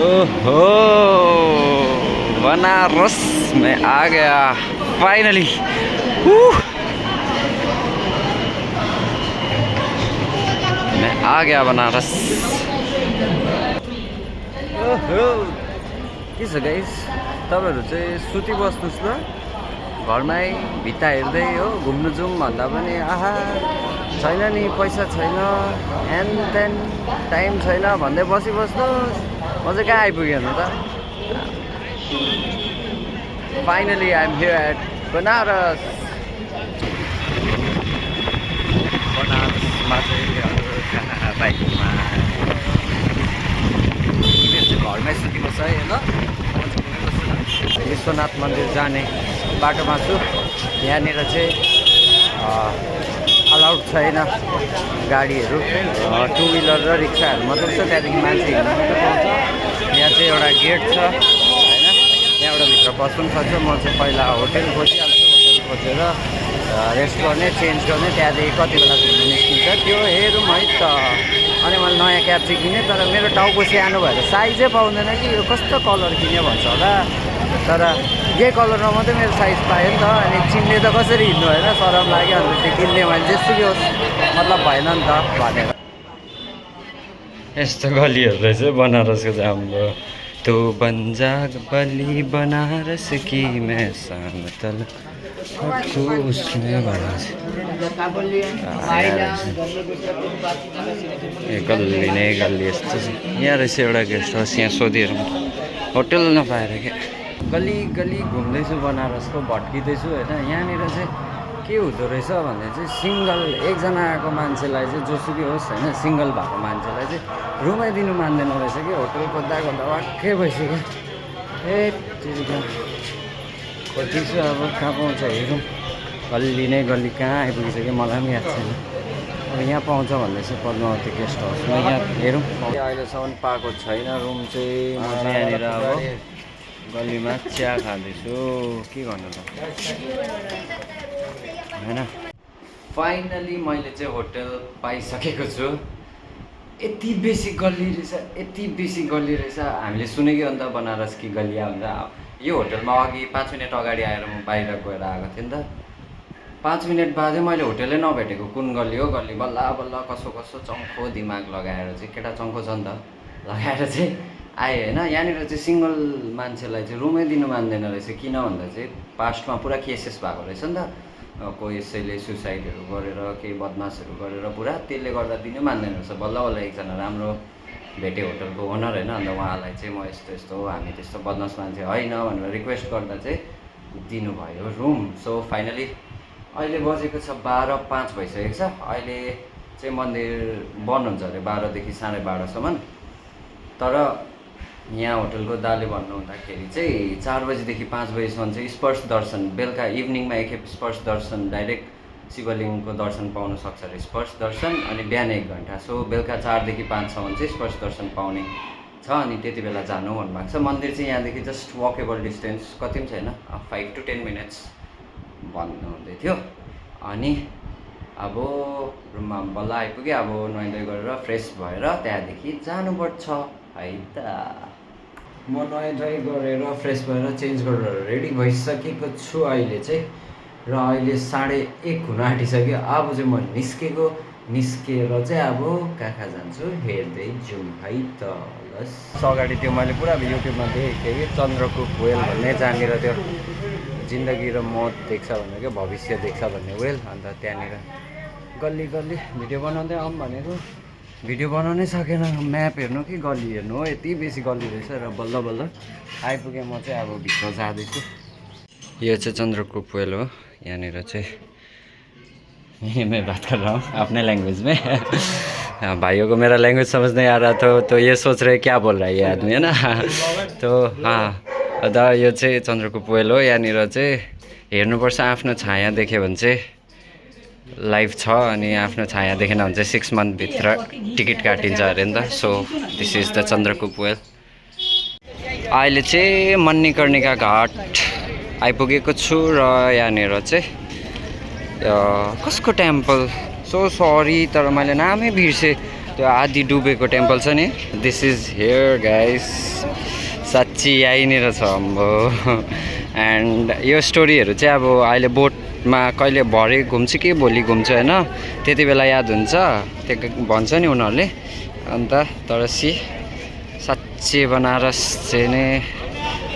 ओहो, बनारस में आ गया फाइनली। मैं आ गया बनारस। ओहो, के छ गाइस, तपाईहरु चाहिँ सुति बस्नुस् ल, घरमै भित्ता हेर्दै हो घुम्नु जाउँ भन्दा पनि आहा छैन नि, पैसा छैन, एन्ड देन टाइम छैन भन्दै बसिबस्नुस्। म चाहिँ कहाँ आइपुगेँ हेर्नु त। Finally I am here at Banaras. बनारसमा चाहिँ बाइकमा घरमै सुतेको छ है ल। विश्वनाथ मन्दिर जाने बाटोमा छु। यहाँनिर चाहिँ अलाउड छैन गाडीहरू, टु व्हिलर र रिक्साहरू मात्रै छ। त्यहाँदेखि मान्छे हिँड्नु मात्रै पाउँछ। यहाँ चाहिँ एउटा गेट छ होइन, त्यहाँबाट भित्र पस्नु पनि सक्छ। म चाहिँ पहिला होटेल खोजिहाल्छु, होटेल खोजेर रेस्ट गर्ने, चेन्ज गर्ने, त्यहाँदेखि कति बेला घुम्नु निस्किन्छ त्यो हेरौँ है त। अनि मैले नयाँ क्याब चाहिँ किनेँ, तर मेरो टाउको सानो भएर साइजै पाउँदैन कि यो कस्तो कलर किन्यो भन्छ होला। तर यही कलरमा मात्रै मेरो साइज पायो नि त। अनि चिन्ने त कसरी हिँड्नु होइन, सरम लाग्यो। अन्त त्यो किन्ने भने जेसुकै होस्, मतलब भएन नि त भनेर। यस्तो गल्लीहरू रहेछ बनारसको चाहिँ हाम्रो। तो बन्जा बली बनारस की मैं सामतल उसमें बनारस ए गल्ली नै गल्ली यस्तो छ। यहाँ रहेछ एउटा गेस्ट हाउस, यहाँ सोधिहेरौँ होटल नपाएर क्या। गल्ली गल्ली घुम्दैछु बनारसको, भट्किँदैछु होइन। यहाँनिर चाहिँ के हुँदो रहेछ भने चाहिँ सिङ्गल एकजना आएको मान्छेलाई चाहिँ जोसुकै होस् होइन, सिङ्गल भएको मान्छेलाई चाहिँ रुमै दिनु मान्दैन रहेछ कि। होटल खोज्दा खोज्दा वाक्कै भइसक्यो। ए खोजिछु, अब कहाँ पाउँछ हेरौँ। गल्ली नै गल्ली कहाँ आइपुगिसक्यो मलाई पनि याद छैन। अब यहाँ पाउँछ भन्दैछ पद्मावती गेस्ट हाउसमा, यहाँ हेरौँ। अहिलेसम्म पाएको छैन रुम चाहिँ। म चाहिँ यहाँनिर अब गल्लीमा चिया खाँदैछु, के गर्नु त होइन। फाइनली मैले चाहिँ होटल पाइसकेको छु। यति बेसी गल्ली रहेछ, यति बेसी गल्ली रहेछ। हामीले सुनेको अन्त बनारस कि गल्लिया हुन्छ। यो होटलमा अघि 5 मिनट अगाडि आएर म बाहिर गएर आएको थिएँ नि त। 5 मिनट बादै मैले होटलै नभेटेको। कुन गल्ली हो गल्ली, बल्ल बल्ल कसो कसो चङ्खो दिमाग लगाएर चाहिँ, केटा चङ्खो छ नि त, लगाएर चाहिँ आएँ होइन। यहाँनिर चाहिँ सिङ्गल मान्छेलाई चाहिँ रुमै दिनु मान्दैन रहेछ। किन भन्दा चाहिँ पास्टमा पुरा केसेस भएको रहेछ नि त। कोही यसैले सुसाइडहरू गरेर, केही बदमासहरू गरेर पुरा, त्यसले गर्दा दिनु मान्दैन रहेछ। बल्ल बल्ल एकजना राम्रो भेटे होटलको ओनर होइन। अन्त उहाँलाई चाहिँ म यस्तो यस्तो हो, हामी त्यस्तो बदमास मान्छे होइन भनेर रिक्वेस्ट गर्दा चाहिँ दिनुभयो रुम। सो फाइनली अहिले बजेको छ 12:05 भइसकेको छ। अहिले चाहिँ मन्दिर बन्द हुन्छ अरे 12देखि 12:30सम्म। तर यहाँ होटलको दाले भन्नुहुँदाखेरि चाहिँ 4 बजीदेखि 5 बजीसम्म चाहिँ स्पर्श दर्शन, बेलुका इभिनिङमा एकखेप स्पर्श दर्शन, डाइरेक्ट शिवलिङ्गको दर्शन पाउनु सक्छ अरे स्पर्श दर्शन। अनि बिहान 1 घन्टा। सो बेलुका 4देखि 5सम्म चाहिँ स्पर्श दर्शन पाउने छ। अनि त्यति बेला जानु भन्नुभएको छ। मन्दिर चाहिँ यहाँदेखि जस्ट वकेबल डिस्टेन्स, कति पनि छैन, 5 to 10 मिनट्स भन्नुहुँदै थियो। अनि अब रुममा बल्ल आइपुग्यो। अब नुहाइधुवाइ गरेर फ्रेस भएर त्यहाँदेखि जानुपर्छ है त। म नुहाइधुवाइ गरेर फ्रेस भएर चेन्ज गरेर रेडी भइसकेको छु अहिले चाहिँ। र अहिले 1:30 हुन आँटिसक्यो। अब चाहिँ म निस्केर चाहिँ अब कहाँ जान्छु हेर्दै जाउँ है त। लस अगाडि त्यो मैले पुरा युट्युबमा देखेको थिएँ कि चन्द्रको वेल भन्ने, जहाँनिर त्यो जिन्दगी र मौत देख्छ भन्ने, क्या भविष्य देख्छ भन्ने वेल। अन्त त्यहाँनिर गल्ली गल्ली भिडियो बनाउँदै आउँ भनेको, भिडियो बनाउनै सकेन। म्याप हेर्नु कि गल्ली हेर्नु हो, यति बेसी गल्ली रहेछ। र बल्ल बल्ल आइपुगेँ। म चाहिँ अब भित्र जाँदैछु। यो चाहिँ चन्द्रकूप वेल हो। यहाँनिर चाहिँ मैं बात कर रहा हूँ अपने लैंग्वेज में। भाइयों को मेरा लैंग्वेज समझ नहीं आ रहा तो ये सोच रहे क्या बोल रहा है ये आदमी, है ना। तो हाँ, अन्त यो चाहिँ चन्द्रकूप वेल हो। यहाँनिर चाहिँ हेर्नुपर्छ, आफ्नो छाया देख्यो भने चाहिँ लाइभ छ अनि आफ्नो छाया देखेन भने चाहिँ 6 मन्थभित्र टिकट काटिन्छ अरे नि त। So this is the Chandrakup well. अहिले चाहिँ मणिकर्णिका घाट आइपुगेको छु र यहाँनिर चाहिँ कसको टेम्पल, सो सरी तर मैले नामै बिर्सेँ, त्यो आधी डुबेको टेम्पल छ नि, दिस इज हियर गाइस। साँच्ची यहीँनिर छ अम्बो। एन्ड यो स्टोरीहरू चाहिँ अब अहिले बोटमा कहिले भरे घुम्छु कि भोलि घुम्छु होइन, त्यति बेला याद हुन्छ त्यो भन्छ नि उनीहरूले। अन्त तर साँच्ची बनारस चाहिँ नै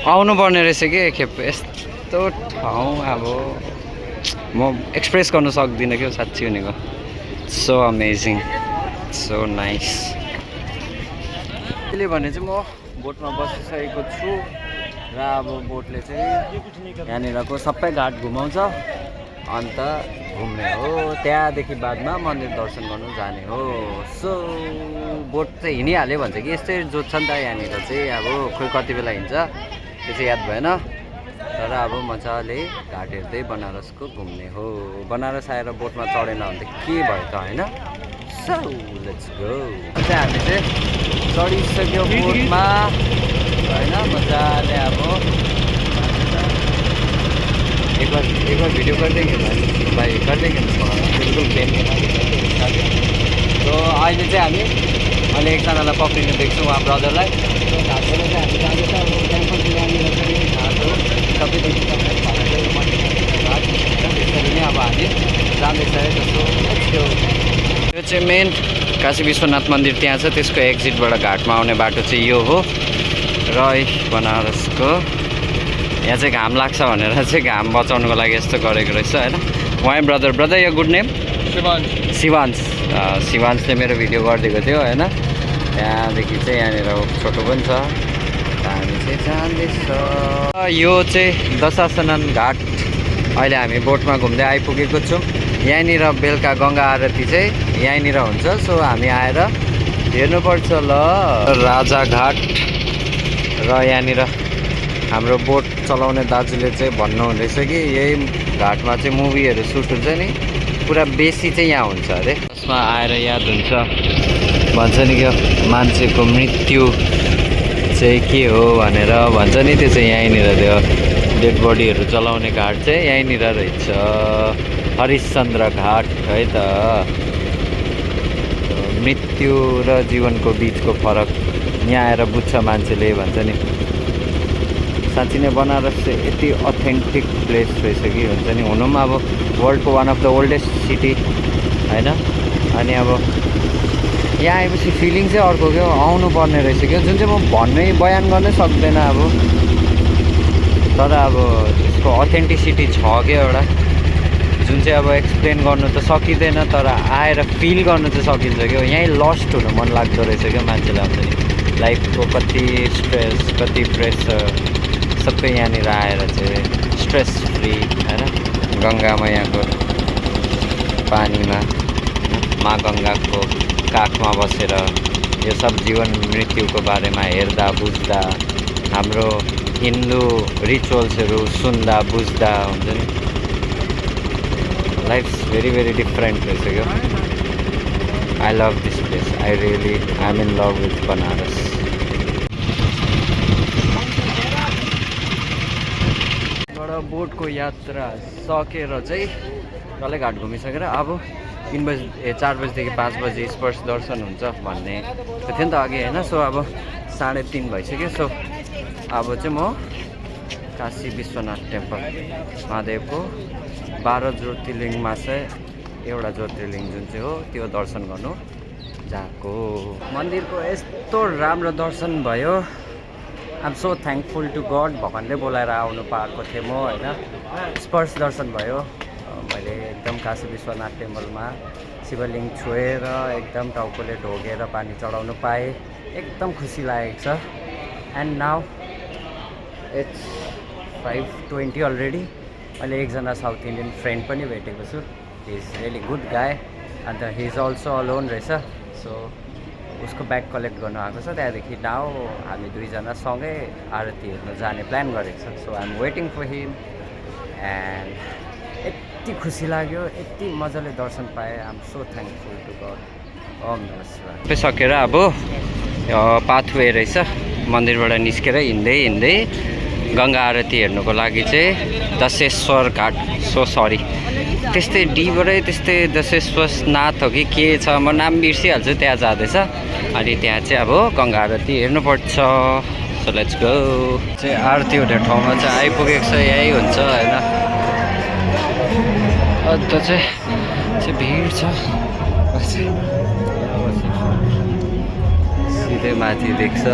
आउनुपर्ने रहेछ कि एकखेप। यस्तो ठाउँ अब म एक्सप्रेस गर्नु सक्दिनँ क्या साँच्ची भनेको। So amazing, so nice. त्यसले भने चाहिँ म बोटमा बसिसकेको छु र अब बोटले चाहिँ यहाँनिरको सबै घाट घुमाउँछ, अन्त घुम्ने हो। त्यहाँदेखि बादमा मन्दिर दर्शन गर्नु जाने हो। सो बोट चाहिँ हिँडिहाल्यो भन्छ कि यस्तै जोत्छ नि त यहाँनिर चाहिँ। अब खोइ कति बेला हिँड्छ त्यो चाहिँ याद भएन, तर अब मजाले घाट हेर्दै बनारसको घुम्ने हो। बनारस आएर बोटमा चढेन भने त के भयो त होइन। So let's go. चाहिँ हामी चाहिँ चढिसक्यो बोटमा होइन, मजाले अब एक बार भिडियो गर्दै भाइ गर्दै बिल्कुल प्लेन। सो अहिले चाहिँ हामी अहिले एकजनालाई पक्रिनु देख्छौँ उहाँ ब्रदरलाई। सो घाटबाट चाहिँ हामी जाँदैछ अब टेम्पलको यहाँनिर चाहिँ घाटहरू सबै देखिन्छ घाट। त्यसरी नै अब हामी जाँदैछ जस्तो। यो चाहिँ मेन काशी विश्वनाथ मन्दिर त्यहाँ छ, त्यसको एक्जिटबाट घाटमा आउने बाटो चाहिँ यो हो। र बनारसको यहाँ चाहिँ घाम लाग्छ भनेर चाहिँ घाम बचाउनुको लागि यस्तो गरेको रहेछ होइन। Why brother yo good name शिवांशले मेरो भिडियो गरिदिएको थियो होइन। त्यहाँदेखि चाहिँ यहाँनिर छोटो पनि छ। हामी चाहिँ जाँदैछ। यो चाहिँ दशासनन घाट। अहिले हामी बोटमा घुम्दै आइपुगेको छौँ। यहीँनिर बेलुका गङ्गा आरती चाहिँ यहीँनिर हुन्छ। सो हामी आएर हेर्नुपर्छ ल। राजाघाट र यहाँनिर हाम्रो बोट चलाउने दाजुले चाहिँ भन्नुहुँदैछ कि यही घाटमा चाहिँ मुभीहरू सुट हुन्छ नि, पुरा बेसी चाहिँ यहाँ हुन्छ अरे। यसमा आएर याद हुन्छ भन्छ नि क्या मान्छेको मृत्यु चाहिँ के हो भनेर भन्छ नि, त्यो चाहिँ यहीँनिर त्यो डेड बडीहरू चलाउने घाट चाहिँ यहीँनिर रहेछ। हरिश्चन्द्र घाट है त। मृत्यु र जीवनको बिचको फरक यहाँ आएर बुझ्छ मान्छेले भन्छ नि। साँच्ची नै बनारस चाहिँ यति अथेन्टिक प्लेस रहेछ कि हुन्छ नि। हुनु पनि अब वर्ल्डको one of the oldest city होइन। अनि अब यहाँ आएपछि फिलिङ चाहिँ अर्को क्या आउनु पर्ने रहेछ क्या, जुन चाहिँ म भन्नै बयान गर्नै सक्दैन अब। तर अब त्यसको अथेन्टिसिटी छ क्या एउटा, जुन चाहिँ अब एक्सप्लेन गर्नु त सकिँदैन, तर आएर फिल गर्नु चाहिँ सकिन्छ क्या। यहीँ लस्ट हुनु मन लाग्दो रहेछ क्या मान्छेलाई हुन्छ नि। लाइफको कति स्ट्रेस कति प्रेसर सबै यहाँनिर आएर चाहिँ स्ट्रेस फ्री होइन। गङ्गा मैयाको पानीमा माँ गङ्गाको काखमा बसेर यो सब जीवन मृत्युको बारेमा हेर्दा बुझ्दा, हाम्रो हिन्दू रिचुअल्सहरू सुन्दा बुझ्दा हुन्छ नि, लाइफ भेरी भेरी डिफरेन्ट रहेछ क्या। I love this place. I am in love with Banaras. बोटको यात्रा सकेर चाहिँ डल्लै घाट घुमिसकेर अब 4 बजीदेखि 5 बजी स्पर्श दर्शन हुन्छ भन्ने थियो नि त अघि होइन। सो अब 3:30 भइसक्यो। सो अब चाहिँ म काशी विश्वनाथ टेम्पल महादेवको 12 ज्योतिर्लिङ्गमा चाहिँ एउटा ज्योतिर्लिङ्ग जुन चाहिँ हो त्यो दर्शन गर्नु जाएको। मन्दिरको यस्तो राम्रो दर्शन भयो। I am so thankful to God. भगवान्ले बोलाएर आउनु पाएको थिएँ म होइन। स्पर्श दर्शन भयो। मैले एकदम काशी विश्वनाथ टेम्पलमा शिवलिङ्ग छोएर एकदम टाउकोले ढोगेर पानी चढाउनु पाएँ। एकदम खुसी लागेको छ। And now it's 5:20 already. मैले एकजना साउथ इन्डियन फ्रेन्ड पनि भेटेको छु। हि इज रियली गुड गाई। अन्त हि इज अल्सो अलोन रहेछ। सो उसको ब्याग कलेक्ट गर्नु आएको छ। त्यहाँदेखि नाउ हामी दुईजना सँगै आरती हेर्नु जाने प्लान गरेको छ। So I am waiting for him and यति खुसी लाग्यो, यति मजाले दर्शन पाएँ। I am so thankful to God. ओम नमः शिवाय। सकेर अब पाथवे रहेछ, मन्दिरबाट निस्केर हिँड्दै हिँड्दै गङ्गा आरती हेर्नुको लागि चाहिँ दशेश्वर घाट, सो सरी त्यस्तै डीबाटै त्यस्तै दशेश्वर नाथ हो कि के छ, म नाम बिर्सिहाल्छु, त्यहाँ जाँदैछ। अनि त्यहाँ चाहिँ अब गङ्गा आरती हेर्नुपर्छ। So let's go. चाहिँ आरती हुने ठाउँमा चाहिँ आइपुगेको छ, यही हुन्छ होइन। अन्त चाहिँ भिड छ, सिधै माथि देख्छ।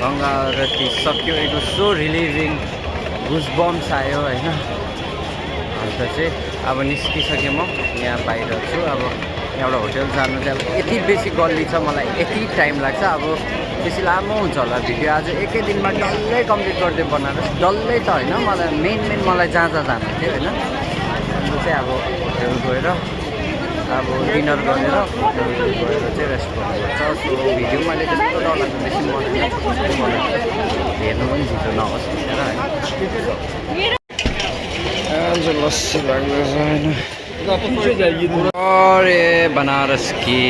गङ्गा आरती सक्यो। इट वाज सो रिलिभिङ, गुज बम्स आयो होइन। अन्त चाहिँ अब निस्किसकेँ, म यहाँ बाहिर छु। अब यहाँबाट होटेल जानु चाहिँ अब यति बेसी गल्ली छ, मलाई यति टाइम लाग्छ। अब बेसी लामो हुन्छ होला भिडियो, आज एकै दिनमा डल्लै कम्प्लिट गरिदियो बनारस। डल्लै त होइन, मलाई मेन मलाई जहाँ जानु थियो होइन। अन्त चाहिँ अब होटेल गएर अब डिनर गरेर होटेल गएर चाहिँ रेस्ट गर्नुपर्छ। सो भिडियो मैले त्यस्तो डरलाग्दो बेसी बनाएन, हेर्नु पनि छिटो नहोस् भनेर होइन। आज लस्सी लाग्दैछ होइन। अरे बनारस की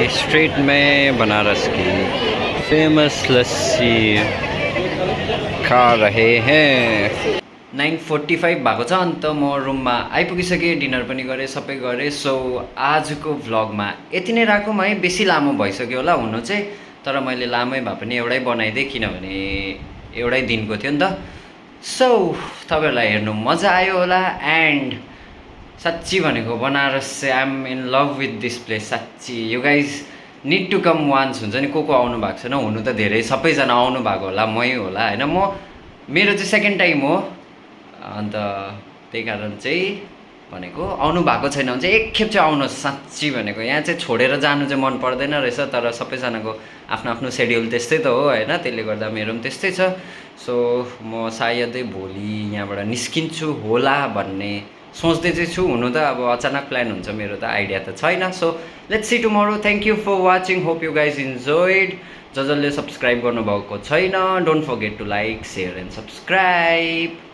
स्ट्रीट में बनारस की फेमस लस्सी खा रहे हैं। 9:45 भएको छ। अन्त म रुममा आइपुगिसकेँ, डिनर पनि गरेँ, सबै गरेँ। सो आजको भ्लगमा यति नै राखौँ है। बेसी लामो भइसक्यो होला हुनु चाहिँ, तर मैले लामै भए पनि एउटै बनाइदिएँ, किनभने एउटै दिनको थियो नि त। सो तपाईँहरूलाई हेर्नु मजा आयो होला। एन्ड साँच्ची भनेको बनारस चाहिँ I am in love with this place. साँच्ची you guys need to come once. हुन्छ नि, को आउनु भएको छैन, हुनु त धेरै सबैजना आउनु भएको होला, मै होला होइन। मेरो चाहिँ सेकेन्ड टाइम हो। अन्त त्यही कारण चाहिँ भनेको आउनु भएको छैन भने चाहिँ एकखेप चाहिँ आउनुहोस्। साँच्ची भनेको यहाँ चाहिँ छोडेर जानु चाहिँ मन पर्दैन रहेछ, तर सबैजनाको आफ्नो आफ्नो सेड्युल त्यस्तै त हो होइन। त्यसले गर्दा मेरो पनि त्यस्तै छ। सो म सायदै भोलि यहाँबाट निस्किन्छु होला भन्ने सोच्दै चाहिँ छु, हुनु त अब अचानक प्लान हुन्छ मेरो त आइडिया त छैन। So let's see tomorrow. Thank you for watching, hope you guys enjoyed. जसले सब्सक्राइब गर्नुभएको छैन, don't forget to like, share and subscribe.